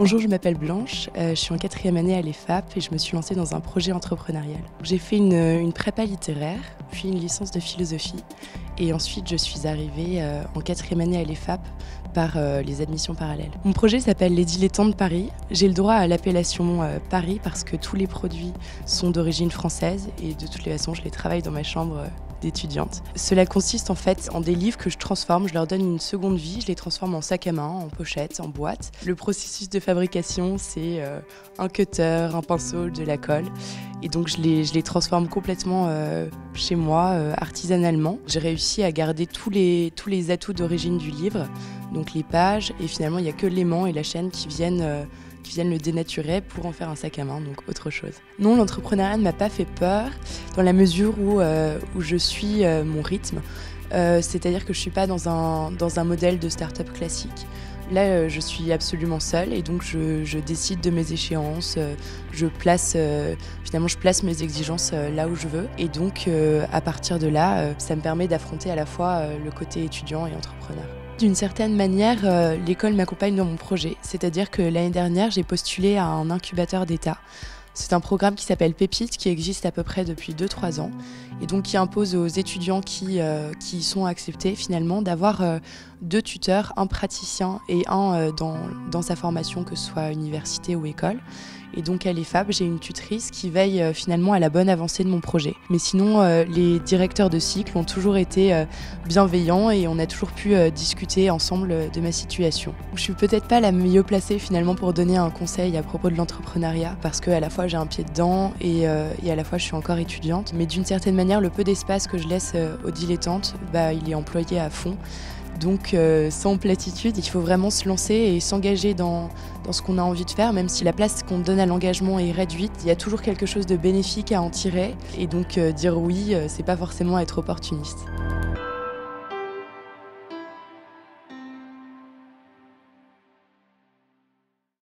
Bonjour, je m'appelle Blanche, je suis en 4e année à l'EFAP et je me suis lancée dans un projet entrepreneurial. J'ai fait une prépa littéraire, puis une licence de philosophie et ensuite je suis arrivée en 4e année à l'EFAP par les admissions parallèles. Mon projet s'appelle Les Dilettantes de Paris. J'ai le droit à l'appellation Paris parce que tous les produits sont d'origine française et de toutes les façons je les travaille dans ma chambre d'étudiante. Cela consiste en fait en des livres que je transforme, je leur donne une seconde vie, je les transforme en sac à main, en pochette, en boîte. Le processus de fabrication, c'est un cutter, un pinceau, de la colle. Et donc je les transforme complètement chez moi, artisanalement. J'ai réussi à garder tous les atouts d'origine du livre, donc les pages, et finalement il n'y a que l'aimant et la chaîne qui viennent le dénaturer pour en faire un sac à main, donc autre chose. Non, l'entrepreneuriat ne m'a pas fait peur, dans la mesure où je suis mon rythme. C'est-à-dire que je ne suis pas dans un modèle de start-up classique. Là, je suis absolument seule et donc je décide de mes échéances, je place mes exigences là où je veux. Et donc, à partir de là, ça me permet d'affronter à la fois le côté étudiant et entrepreneur. D'une certaine manière, l'école m'accompagne dans mon projet. C'est-à-dire que l'année dernière, j'ai postulé à un incubateur d'État. C'est un programme qui s'appelle Pépite, qui existe à peu près depuis 2-3 ans, et donc qui impose aux étudiants qui y sont acceptés finalement d'avoir 2 tuteurs, un praticien et un dans sa formation, que ce soit université ou école. Et donc à l'EFAP, j'ai une tutrice qui veille finalement à la bonne avancée de mon projet. Mais sinon, les directeurs de cycle ont toujours été bienveillants et on a toujours pu discuter ensemble de ma situation. Je suis peut-être pas la mieux placée finalement pour donner un conseil à propos de l'entrepreneuriat, parce qu'à la fois j'ai un pied dedans et à la fois je suis encore étudiante. Mais d'une certaine manière, le peu d'espace que je laisse aux dilettantes, il est employé à fond. Donc sans platitude, il faut vraiment se lancer et s'engager dans ce qu'on a envie de faire, même si la place qu'on donne à l'engagement est réduite, il y a toujours quelque chose de bénéfique à en tirer. Et donc dire oui, c'est pas forcément être opportuniste.